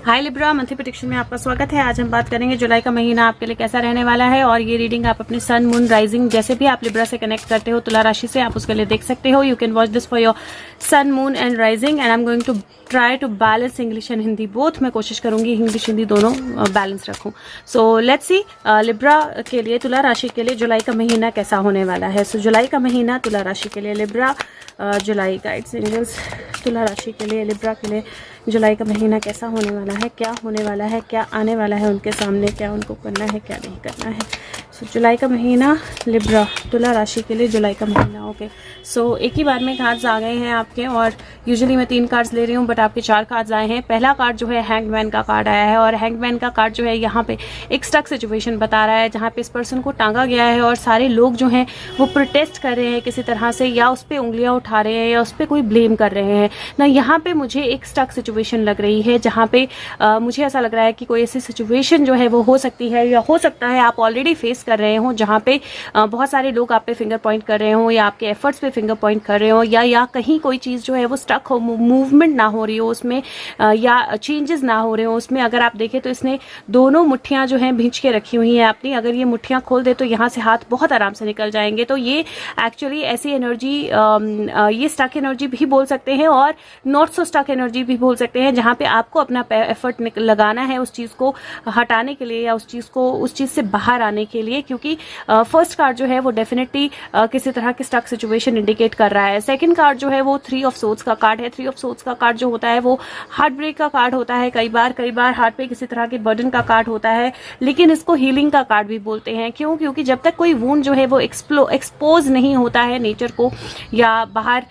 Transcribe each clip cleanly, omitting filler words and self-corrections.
हाय Libra, monthly prediction में आपका स्वागत है। आज हम बात करेंगे जुलाई का महीना आपके लिए कैसा रहने वाला है। और ये रीडिंग आप अपने सन, मून, राइजिंग जैसे भी आप लिब्रा से कनेक्ट करते हो तुला राशि से, आप उसके लिए देख सकते हो। You can watch this for your sun, moon and rising and I am going to try to balance English and Hindi both. मैं कोशिश करूंगी इंग्लिश हिंदी दोनों बैलेंस रखूं। सो लेट्स सी लिब्रा के लिए, तुला राशि के लिए जुलाई का महीना कैसा होने वाला है। सो जुलाई का महीना तुला राशि के लिए लिब्रा, जुलाई गाइड्स एंजल्स तुला राशि के लिए, लिब्रा के लिए जुलाई का महीना कैसा होने वाला है, क्या होने वाला है, क्या आने वाला है उनके सामने, क्या उनको करना है, क्या नहीं करना है। सो जुलाई का महीना लिब्रा तुला राशि के लिए जुलाई का महीना। ओके, सो एक ही बार में कार्ड्स आ गए हैं आपके, और यूजुअली मैं 3 कार्ड्स ले रही हूँ बट आपके 4 कार्ड्स आए हैं। पहला कार्ड जो है हैंगमैन का कार्ड आया है, और हैंगमैन का कार्ड जो है यहाँ पे एक स्टक सिचुएशन बता रहा है जहाँ पे इस पर्सन को टांगा गया है और सारे लोग जो हैं वो प्रोटेस्ट कर रहे हैं किसी तरह से, या उस पर उंगलियां उठा रहे हैं या उस पर कोई ब्लेम कर रहे हैं ना। यहाँ पे मुझे एक स्टक सिचुएशन लग रही है जहाँ पे मुझे ऐसा लग रहा है कि कोई ऐसी सिचुएशन जो है वो हो सकती है, या हो सकता है आप ऑलरेडी फेस कर रहे हो, जहाँ पे बहुत सारे लोग आप पे फिंगर पॉइंट कर रहे हो, या आपके एफर्ट्स पे फिंगर पॉइंट कर रहे हो, या कहीं कोई चीज़ जो है वो स्टक हो, मूवमेंट ना हो रही हो उसमें, या चेंजेस ना हो रहे हो उसमें। अगर आप देखें तो इसने दोनों मुट्ठियां जो हैं भींच के रखी हुई हैं अपनी। अगर ये मुट्ठियां खोल दे तो यहाँ से हाथ बहुत आराम से निकल जाएंगे। तो ये एक्चुअली ऐसी एनर्जी, ये स्टक एनर्जी भी बोल सकते हैं और नॉट सो स्टक एनर्जी भी बोल सकते हैं, जहाँ पे आपको अपना एफर्ट लगाना है उस चीज़ को हटाने के लिए, या उस चीज़ से बाहर आने के लिए। क्योंकि फर्स्ट कार्ड जो है वो डेफिनेटली किसी तरह की स्टक सिचुएशन इंडिकेट कर रहा है। सेकंड कार्ड जो है वो 3 ऑफ सोर्ड्स का कार्ड है। 3 ऑफ सोर्ड्स का कार्ड जो होता है वो हार्ट ब्रेक का कार्ड होता है। कई बार हार्ट पे किसी तरह के बर्डन का कार्ड होता है, लेकिन इसको हीलिंग का कार्ड भी बोलते हैं। क्यों? क्योंकि जब तक कोई वुंड जो है वो एक्सपोज नहीं होता है नेचर को, या बाहर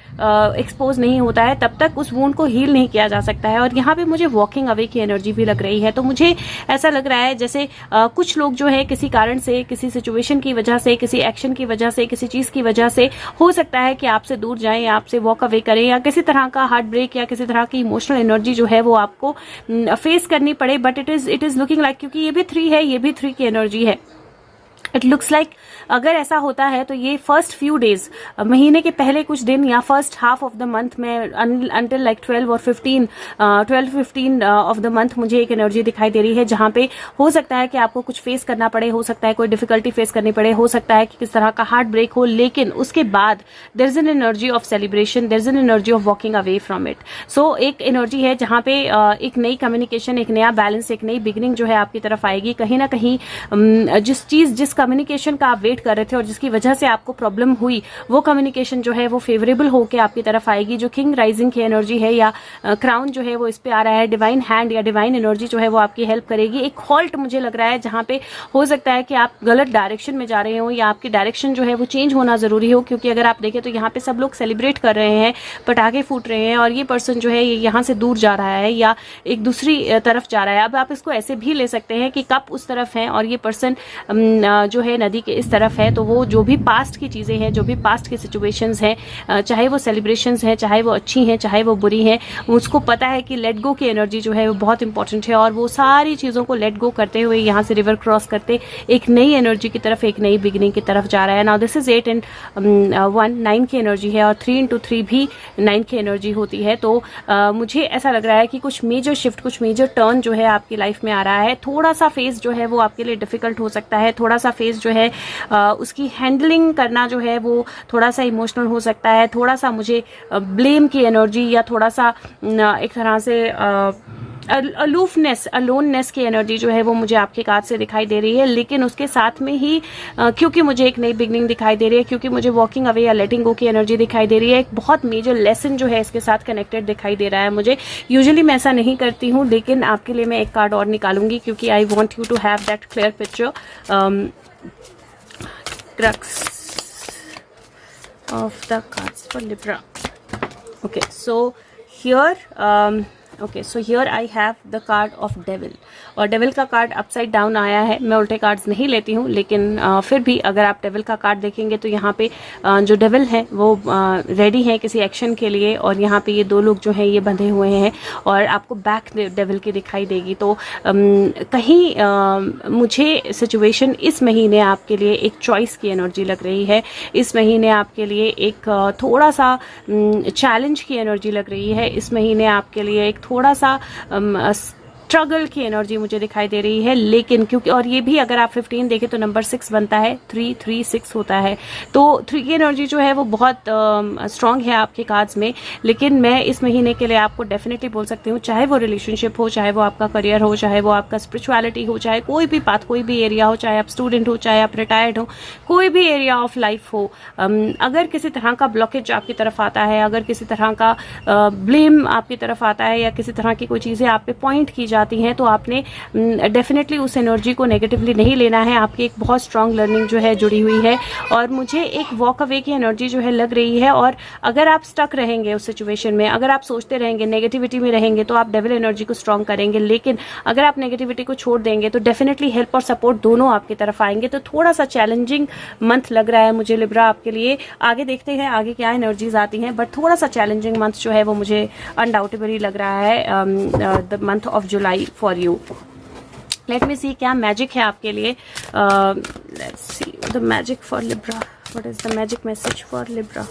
एक्सपोज नहीं होता है, तब तक उस वुंड को हील नहीं किया जा सकता है। और यहाँ पे मुझे वॉकिंग अवे की एनर्जी भी लग रही है। तो मुझे ऐसा लग रहा है जैसे कुछ लोग जो है किसी कारण से, किसी सिचुएशन की वजह से, किसी एक्शन की वजह से, किसी चीज की वजह से हो सकता है कि आपसे दूर जाएं, या आपसे वॉक अवे करें, या किसी तरह का हार्ट ब्रेक या किसी तरह की इमोशनल एनर्जी जो है वो आपको फेस करनी पड़े। But it is looking like, क्योंकि ये भी 3 है, ये भी 3 की एनर्जी है, इट लुक्स लाइक अगर ऐसा होता है तो ये फर्स्ट फ्यू डेज, महीने के पहले कुछ दिन, या first half of the month में अंटिल लाइक 12 और 15 ऑफ द मंथ मुझे एक एनर्जी दिखाई दे रही है, जहां पे हो सकता है कि आपको कुछ फेस करना पड़े, हो सकता है कोई डिफिकल्टी फेस करनी पड़े, हो सकता है कि किस तरह का हार्ट ब्रेक हो, लेकिन उसके बाद there is an energy of celebration, there is an energy of walking away from it. So एक एनर्जी है जहां पे एक नई कम्युनिकेशन, एक नया बैलेंस, एक नई बिगिनिंग जो है आपकी तरफ आएगी। कहीं ना कहीं जिस कम्युनिकेशन का आप वेट कर रहे थे और जिसकी वजह से आपको प्रॉब्लम हुई, वो कम्युनिकेशन जो है वो फेवरेबल होकर आपकी तरफ आएगी। जो किंग राइजिंग की एनर्जी है, या क्राउन जो है वो इस पे आ रहा है, डिवाइन हैंड या डिवाइन एनर्जी जो है वो आपकी हेल्प करेगी। एक हॉल्ट मुझे लग रहा है जहां पे हो सकता है कि आप गलत डायरेक्शन में जा रहे हो, या आपकी डायरेक्शन जो है वो चेंज होना जरूरी हो। क्योंकि अगर आप देखें तो यहाँ पे सब लोग सेलिब्रेट कर रहे हैं, पटाखे फूट रहे हैं, और ये पर्सन जो है ये यहाँ से दूर जा रहा है या एक दूसरी तरफ जा रहा है। अब आप इसको ऐसे भी ले सकते हैं कि कप उस तरफ है और ये पर्सन जो है नदी के इस तरफ है। तो वो जो भी पास्ट की चीजें हैं, जो भी पास्ट की सिचुएशंस हैं, चाहे वो सेलिब्रेशंस हैं, चाहे वो अच्छी हैं, चाहे वो बुरी हैं, उसको पता है कि लेट गो की एनर्जी जो है वो बहुत इंपॉर्टेंट है। और वो सारी चीजों को लेट गो करते हुए यहाँ से रिवर क्रॉस करते एक नई एनर्जी की तरफ, एक नई बिगिनिंग की तरफ जा रहा है। नाउ दिस इज 8 and 1 9 की एनर्जी है, और 3 into 3 भी 9 की एनर्जी होती है। तो मुझे ऐसा लग रहा है कि कुछ मेजर शिफ्ट, कुछ मेजर टर्न जो है आपकी लाइफ में आ रहा है। थोड़ा सा फेज जो है वो आपके लिए डिफिकल्ट हो सकता है, थोड़ा सा फेज जो है उसकी हैंडलिंग करना जो है वो थोड़ा सा इमोशनल हो सकता है। थोड़ा सा मुझे ब्लेम की एनर्जी, या थोड़ा सा एक तरह से अलोफनेस, अलोननेस की एनर्जी जो है वो मुझे आपके कार्ड से दिखाई दे रही है। लेकिन उसके साथ में ही क्योंकि मुझे एक नई बिगनिंग दिखाई दे रही है, क्योंकि मुझे वॉकिंग अवे या लेटिंग गो की एनर्जी दिखाई दे रही है, एक बहुत मेजर लेसन जो है इसके साथ कनेक्टेड दिखाई दे रहा है मुझे। यूजुअली मैं ऐसा नहीं करती हूँ, लेकिन आपके लिए मैं एक कार्ड और निकालूंगी, क्योंकि I want you to have that clear picture. Crux of the cards for Libra. Okay, so here I have the card of Devil, और डेविल का कार्ड अपसाइड डाउन आया है। मैं उल्टे कार्ड्स नहीं लेती हूँ, लेकिन फिर भी अगर आप डेविल का कार्ड देखेंगे तो यहाँ पे जो डेविल है वो रेडी है किसी एक्शन के लिए, और यहाँ पे ये 2 लोग जो हैं ये बंधे हुए हैं, और आपको बैक डेविल की दिखाई देगी। तो कहीं मुझे सिचुएशन इस महीने आपके लिए एक चॉइस की एनर्जी लग रही है। इस महीने आपके लिए एक थोड़ा सा चैलेंज की एनर्जी लग रही है। इस महीने आपके लिए एक थोड़ा सा स्ट्रगल की एनर्जी मुझे दिखाई दे रही है, लेकिन क्योंकि और ये भी अगर आप 15 देखें तो नंबर 6 बनता है, 336 होता है, तो 3 की एनर्जी जो है वो बहुत स्ट्रांग है आपके कार्ड्स में। लेकिन मैं इस महीने के लिए आपको डेफिनेटली बोल सकती हूँ, चाहे वो रिलेशनशिप हो, चाहे वो आपका करियर हो, चाहे वो आपका स्पिरिचुअलिटी हो, चाहे कोई भी पाथ, कोई भी एरिया हो, चाहे आप स्टूडेंट हो, चाहे आप रिटायर्ड हो, कोई भी एरिया ऑफ लाइफ हो, अगर किसी तरह का ब्लॉकेज आपकी तरफ आता है, अगर किसी तरह का ब्लेम आपकी तरफ आता है, या किसी तरह की कोई चीज़ें आप पे पॉइंट की जाती हैं, तो आपने डेफिनेटली उस एनर्जी को नेगेटिवली नहीं लेना है। आपकी एक बहुत स्ट्रांग लर्निंग जो है जुड़ी हुई है, और मुझे एक वॉक अवे की एनर्जी जो है लग रही है। और अगर आप स्टक रहेंगे उस सिचुएशन में, अगर आप सोचते रहेंगे, नेगेटिविटी में रहेंगे, तो आप डेविल एनर्जी को स्ट्रांग करेंगे। लेकिन अगर आप नेगेटिविटी को छोड़ देंगे तो डेफिनेटली हेल्प और सपोर्ट दोनों आपकी तरफ आएंगे। तो थोड़ा सा चैलेंजिंग मंथ लग रहा है मुझे लिब्रा आपके लिए। आगे देखते हैं आगे क्या एनर्जीज आती हैं, बट थोड़ा सा चैलेंजिंग मंथ जो है वो मुझे अनडाउटेबली लग रहा है, the month of July for you. Let me see क्या मैजिक है आपके लिए। Let's see the magic for Libra. What is the magic message for Libra?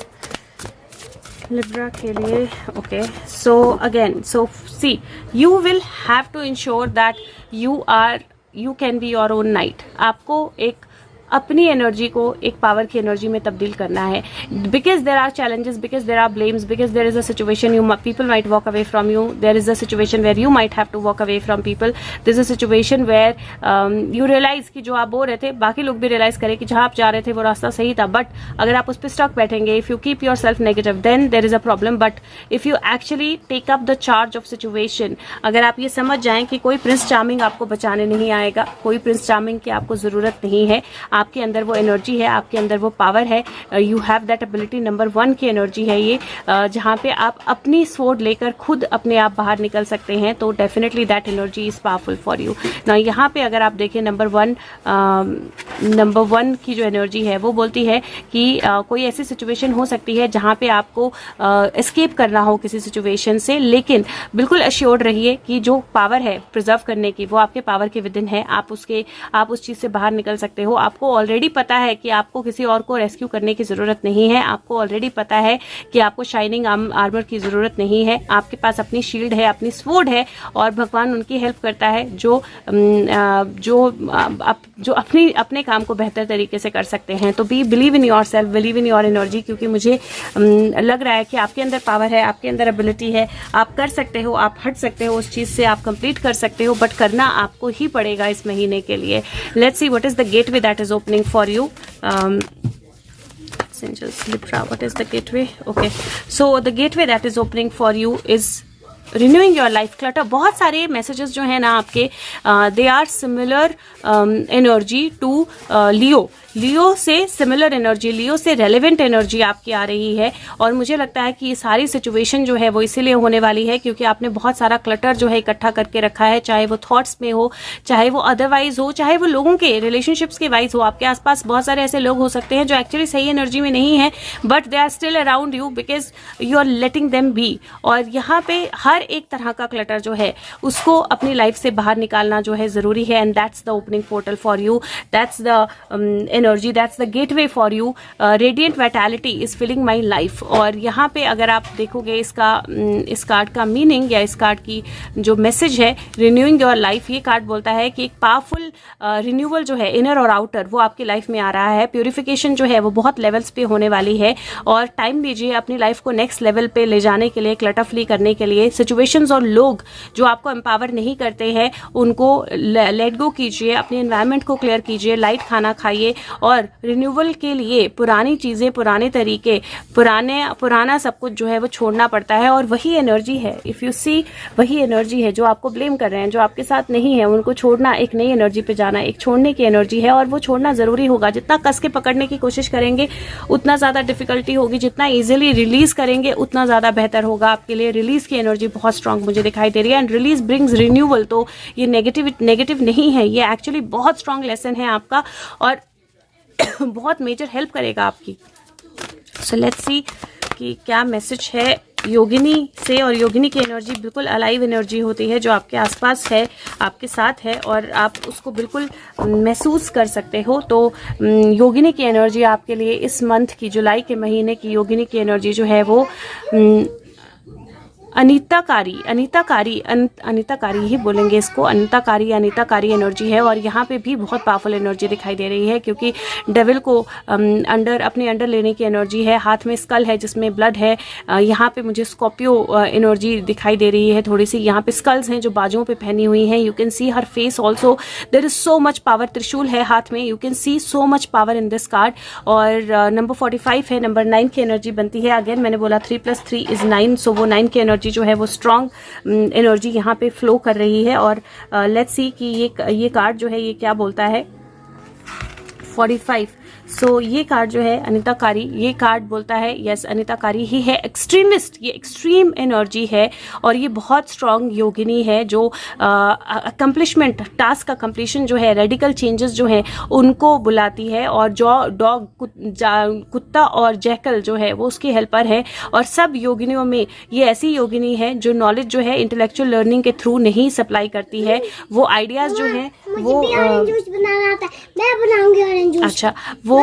Libra के लिए okay, so again, so see, you will have to ensure that you can be your own knight. आपको एक अपनी energy को एक power की energy में तब्दील करना है, because there are challenges, because there are blames, because there is a situation you people might walk away from you, there is a situation where you might have to walk away from people, this is a situation where you realize कि जो आप बोल रहे थे, बाकी लोग भी realise करें कि जहां आप जा रहे थे वो रास्ता सही था, बट अगर आप उस पर स्टक बैठेंगे, if you keep yourself negative, then there is a problem. But if you actually take up the charge of situation, अगर आप ये समझ जाएं कि कोई प्रिंस चार्मिंग आपको बचाने नहीं आएगा, कोई प्रिंस चार्मिंग की आपको जरूरत नहीं है, आपके अंदर वो एनर्जी है, आपके अंदर वो पावर है, you have that ability. Number 1 की एनर्जी है ये, जहां पे आप अपनी स्वॉर्ड लेकर खुद अपने आप बाहर निकल सकते हैं, तो definitely that energy is powerful for you. ना यहाँ पे अगर आप देखें नंबर 1 की जो एनर्जी है वो बोलती है कि कोई ऐसी सिचुएशन हो सकती है जहां पे आपको एस्केप करना हो किसी सिचुएशन से, लेकिन बिल्कुल अश्योर्ड रहिए कि जो पावर है प्रिजर्व करने की, वो आपके पावर के विद इन है। आप उस चीज से बाहर निकल सकते हो। आपको ऑलरेडी पता है कि आपको किसी और को रेस्क्यू करने की जरूरत नहीं है, आपको ऑलरेडी पता है कि आपको शाइनिंग आर्मर की जरूरत नहीं है, आपके पास अपनी शील्ड है, अपनी स्वॉर्ड है, और भगवान उनकी हेल्प करता है जो अपने काम को बेहतर तरीके से कर सकते हैं। तो be believe in yourself, believe in your energy, क्योंकि मुझे लग रहा है कि आपके अंदर पावर है, आपके अंदर एबिलिटी है, आप कर सकते हो, आप हट सकते हो उस चीज से, आप कंप्लीट कर सकते हो, बट करना आपको ही पड़ेगा इस महीने के लिए। Let's see what is the gateway that is opening for you. Angels, Libra, what is the gateway? Okay, so the gateway that is opening for you is renewing your life clutter. बहुत सारे messages जो है ना आपके, they are similar energy to Leo से similar energy, लियो से relevant energy आपकी आ रही है। और मुझे लगता है कि ये सारी सिचुएशन जो है वो इसीलिए होने वाली है क्योंकि आपने बहुत सारा क्लटर जो है इकट्ठा करके रखा है, चाहे वो थॉट्स में हो, चाहे वो अदरवाइज हो, चाहे वो लोगों के रिलेशनशिप्स के वाइज हो। आपके आसपास बहुत सारे ऐसे लोग हो सकते हैं जो एक्चुअली सही एनर्जी में नहीं है, but they are still around you because you are letting them be. और यहाँ पे हर एक तरह का क्लटर जो है उसको अपनी लाइफ से बाहर निकालना जो है जरूरी है, and that's the opening portal for you, that's the energy, that's the gateway for you. Radiant vitality is filling my life. और यहाँ पे अगर आप देखोगे इस कार्ड का मीनिंग या इस कार्ड की जो मैसेज है, रिन्यूइंग योर लाइफ, ये कार्ड बोलता है कि एक पावरफुल रिन्यूअल जो है इनर और आउटर वो आपकी लाइफ में आ रहा है। प्यूरिफिकेशन जो है वो बहुत लेवल्स पे होने वाली है, और टाइम लीजिए अपनी लाइफ को नेक्स्ट लेवल पे ले जाने के लिए, क्लटर फ्री करने के लिए। सिचुएशंस और लोग जो आपको एम्पावर नहीं करते हैं उनको लेट गो कीजिए, अपने एनवायरनमेंट को क्लियर कीजिए, लाइट खाना खाइए, और रिन्यूअल के लिए पुरानी चीजें, पुराने तरीके, पुराना सब कुछ जो है वो छोड़ना पड़ता है। और वही एनर्जी है, इफ यू सी, वही एनर्जी है जो आपको ब्लेम कर रहे हैं, जो आपके साथ नहीं है, उनको छोड़ना, एक नई एनर्जी पे जाना, एक छोड़ने की एनर्जी है, और वो छोड़ना जरूरी होगा। जितना कस के पकड़ने की कोशिश करेंगे उतना ज्यादा डिफिकल्टी होगी, जितना इजीली रिलीज करेंगे उतना ज्यादा बेहतर होगा आपके लिए। रिलीज की एनर्जी बहुत स्ट्रांग मुझे दिखाई दे रही है, एंड रिलीज ब्रिंग्स रिन्यूअल। तो ये नेगेटिव नहीं है, ये एक्चुअली बहुत स्ट्रांग लेसन है आपका, और बहुत मेजर हेल्प करेगा आपकी। सो लेट्स सी कि क्या मैसेज है योगिनी से। और योगिनी की एनर्जी बिल्कुल अलाइव एनर्जी होती है जो आपके आसपास है, आपके साथ है, और आप उसको बिल्कुल महसूस कर सकते हो। तो योगिनी की एनर्जी आपके लिए इस मंथ की, जुलाई के महीने की योगिनी की एनर्जी जो है वो अनिताकारी ही बोलेंगे इसको, अनिताकारी एनर्जी है। और यहाँ पे भी बहुत पावरफुल एनर्जी दिखाई दे रही है, क्योंकि डेविल को अपने अंडर लेने की एनर्जी है। हाथ में स्कल है जिसमें ब्लड है। यहाँ पे मुझे स्कॉर्पियो एनर्जी दिखाई दे रही है थोड़ी सी। यहाँ पे स्कल्स हैं जो बाजुओं पे पहनी हुई हैं। You can see her face also, there is so much power. त्रिशूल है हाथ में, you can see so much power in this card. और नंबर 45 है, नंबर 9 की एनर्जी बनती है। अगेन मैंने बोला 3 + 3 = 9, सो वो 9 की एनर्जी जो है वो स्ट्रॉन्ग एनर्जी यहाँ पे फ्लो कर रही है। और लेट्स सी कि ये कार्ड जो है ये क्या बोलता है। 45, सो ये कार्ड जो है अनिताकारी, ये कार्ड बोलता है यस अनिताकारी ही है एक्सट्रीमिस्ट, ये एक्सट्रीम एनर्जी है। और ये बहुत स्ट्रॉन्ग योगिनी है जो अकम्पलिशमेंट, टास्क का कंप्लीशन जो है, रेडिकल चेंजेस जो है उनको बुलाती है। और जो डॉग, कुत्ता और जैकल जो है वो उसकी हेल्पर है। और सब योगिनियों में ये ऐसी योगिनी है जो नॉलेज जो है इंटेलेक्चुअल लर्निंग के थ्रू नहीं सप्लाई करती है। वो आइडियाज जो है वो जूस बनाना आता है, मैं बनाऊंगी ऑरेंज जूस। अच्छा, वो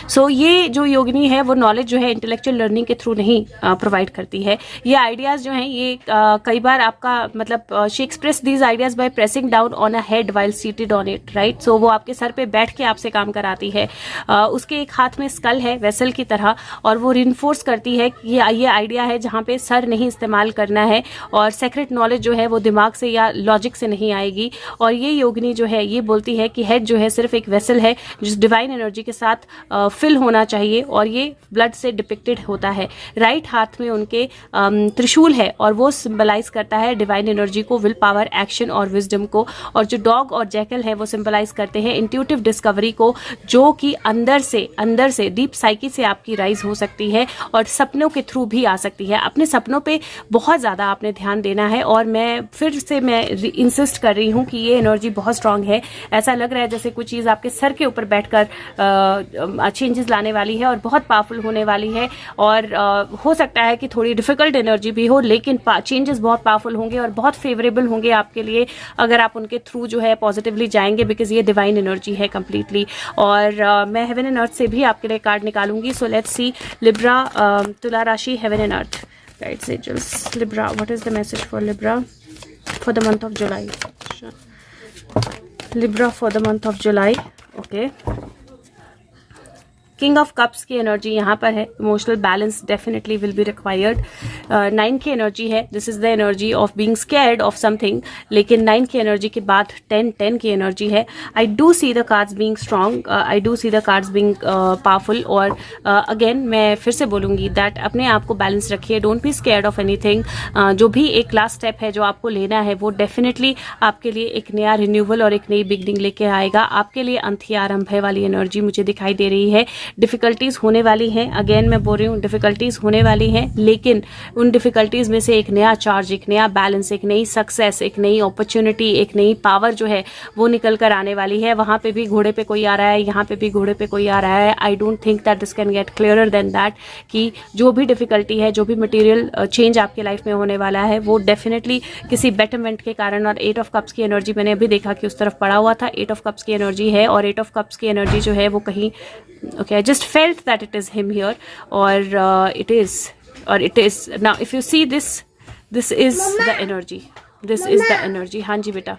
सो ये जो योगिनी है वो नॉलेज जो है इंटेलेक्चुअल लर्निंग के थ्रू नहीं प्रोवाइड करती है। ये आइडियाज जो हैं ये कई बार आपका मतलब she express these ideas by pressing down on a head while seated on it, right. So वो आपके सर पे बैठ के आपसे काम कराती है। उसके एक हाथ में स्कल है वेसल की तरह, और वो रिइंफोर्स करती है कि ये आइडिया है जहाँ पे सर नहीं इस्तेमाल करना है। और सेक्रेट नॉलेज जो है वो दिमाग से या लॉजिक से नहीं आएगी। और ये योगिनी जो है ये बोलती है कि हेड जो है सिर्फ एक वेसल है जिस डिवाइन एनर्जी के साथ फिल होना चाहिए। और ये ब्लड से डिपिक्टेड होता है। राइट हाथ में उनके त्रिशूल है और वो सिंबलाइज करता है डिवाइन एनर्जी को, विल पावर, एक्शन और विजडम को। और जो डॉग और जैकल है वो सिंबलाइज करते हैं इंट्यूटिव डिस्कवरी को, जो कि अंदर से डीप साइकी से आपकी राइज हो सकती है और सपनों के थ्रू भी आ सकती है। अपने सपनों पे बहुत ज़्यादा आपने ध्यान देना है। और मैं फिर से इंसिस्ट कर रही हूँ कि ये एनर्जी बहुत स्ट्रांग है। ऐसा लग रहा है जैसे कुछ चीज़ आपके सर के ऊपर बैठकर चेंजेस लाने वाली है और बहुत पावरफुल होने वाली है। और हो सकता है कि थोड़ी डिफिकल्ट एनर्जी भी हो, लेकिन चेंजेस बहुत पावरफुल होंगे और बहुत फेवरेबल होंगे आपके लिए अगर आप उनके थ्रू जो है पॉजिटिवली जाएंगे, बिकॉज ये डिवाइन एनर्जी है कंप्लीटली। और मैं हेवन एंड अर्थ से भी आपके लिए कार्ड निकालूंगी। सो लेट्स सी लिब्रा, तुला राशि, heaven and earth, guides, angels, Libra, what is the message for Libra for the month of July. Libra for the month of July, okay. King of cups की energy यहाँ पर है। Emotional balance definitely will be required. 9 की energy है, this is the energy of being scared of something. लेकिन 9 की energy के बाद 10 की एनर्जी है। आई do see the cards being strong, I do see the cards being powerful. और again मैं फिर से बोलूंगी दैट अपने आप को बैलेंस रखिए, don't be scared of anything. जो भी एक लास्ट स्टेप है जो आपको लेना है वो डेफिनेटली आपके लिए एक नया रिन्यूअल और एक नई बिगनिंग लेके आएगा। आपके लिए अंत ही आरंभ है वाली एनर्जी मुझे दिखाई दे रही है। डिफिकल्टीज होने वाली हैं, अगेन मैं बोल रही हूँ डिफिकल्टीज होने वाली हैं, लेकिन उन डिफिकल्टीज में से एक नया चार्ज, एक नया बैलेंस, एक नई सक्सेस, एक नई अपॉर्चुनिटी, एक नई पावर जो है वो निकल कर आने वाली है। वहां पे भी घोड़े पे कोई आ रहा है, यहाँ पे भी घोड़े पे कोई आ रहा है। I don't think that this can get clearer than that कि जो भी डिफिकल्टी है, जो भी मटेरियल चेंज आपकी लाइफ में होने वाला है वो डेफिनेटली किसी बेटरमेंट के कारण। और 8 ऑफ कप्स की एनर्जी मैंने अभी देखा कि उस तरफ पड़ा हुआ था, 8 ऑफ कप्स की एनर्जी है। और 8 ऑफ कप्स की एनर्जी जो है वो कहीं, okay, I just felt that it is him here, or it is now. If you see this is Mama, the energy. This Mama, is the energy. हाँ जी बेटा,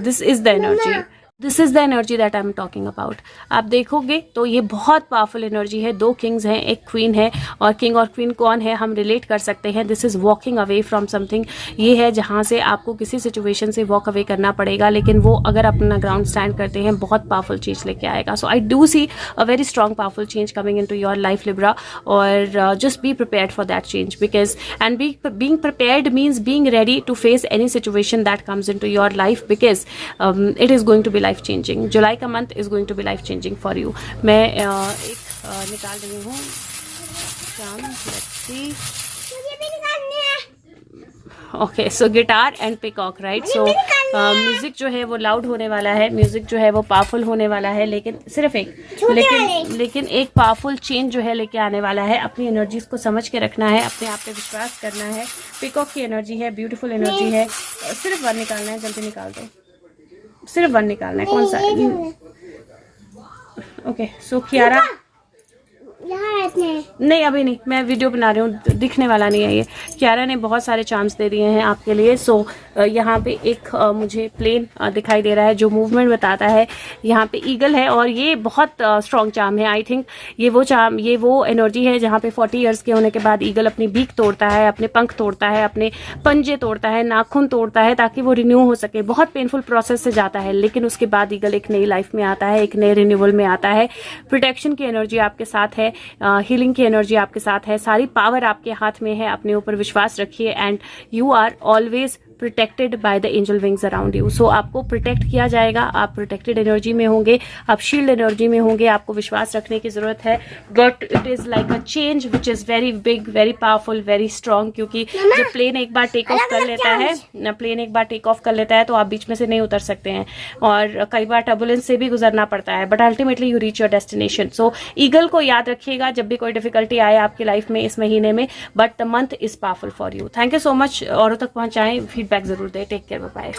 this is the energy. Mama, this is the energy that I am talking about. आप देखोगे तो ये बहुत powerful energy है। 2 Kings हैं, एक क्वीन है। और किंग और क्वीन कौन है हम रिलेट कर सकते हैं। This is walking away from something. ये है जहाँ से आपको किसी सिचुएशन से वॉक अवे करना पड़ेगा, लेकिन वो अगर अपना ग्राउंड स्टैंड करते हैं बहुत पावरफुल चीज लेके आएगा। So I do see a very strong powerful change coming in to your life Libra. और just be prepared for that change, because and being prepared means being ready to face any situation that comes in to your life, because it is going to be life changing. July का month is going to be life changing for you. मैं एक निकाल रही हूँ, okay. So guitar and peacock, right. So music जो है वो loud होने वाला है, म्यूजिक जो है वो पावरफुल होने वाला है, लेकिन सिर्फ एक लेकिन एक पावरफुल चेंज जो है लेके आने वाला है। अपनी एनर्जीज को समझ के रखना है, अपने आप पे विश्वास करना है। पिकॉक की एनर्जी है, ब्यूटीफुल एनर्जी है। सिर्फ 1 निकालना है, जल्दी निकाल दो। सिर्फ 1 निकालना है, कौन सा? ओके। सो कियारा, नहीं अभी नहीं, मैं वीडियो बना रही हूँ, दिखने वाला नहीं है ये। कियारा ने बहुत सारे चार्म्स दे दिए हैं आपके लिए। सो यहाँ पे एक मुझे प्लेन दिखाई दे रहा है जो मूवमेंट बताता है। यहाँ पे ईगल है और ये बहुत स्ट्रॉन्ग चार्म है। आई थिंक ये वो एनर्जी है जहाँ पे 40 इयर्स के होने के बाद ईगल अपनी बीक तोड़ता है, अपने पंख तोड़ता है, अपने पंजे तोड़ता है, नाखून तोड़ता है ताकि वो रिन्यू हो सके। बहुत पेनफुल प्रोसेस से जाता है, लेकिन उसके बाद ईगल एक नई लाइफ में आता है, एक नए रिन्यूअल में आता है। प्रोटेक्शन की एनर्जी आपके साथ है, हीलिंग की एनर्जी आपके साथ है, सारी पावर आपके हाथ में है। अपने ऊपर विश्वास रखिए and you are always protected by the angel wings around you. So आपको प्रोटेक्ट किया जाएगा, आप प्रोटेक्टेड एनर्जी में होंगे, आप शील्ड एनर्जी में होंगे। आपको विश्वास रखने की जरूरत है, but it is like a change which is very big, very powerful, very strong. क्योंकि जब प्लेन एक बार टेक ऑफ कर लेता है तो आप बीच में से नहीं उतर सकते हैं और कई बार टर्बुलेंस से भी गुजरना पड़ता है, but ultimately you reach your destination. So eagle को याद रखिएगा जब भी कोई डिफिकल्टी आए आपकी लाइफ में इस महीने में, but the month is powerful for you. Thank you so much. औरों तक पहुंचाएं, फीडबैक जरूर दें। Take care, bye bye.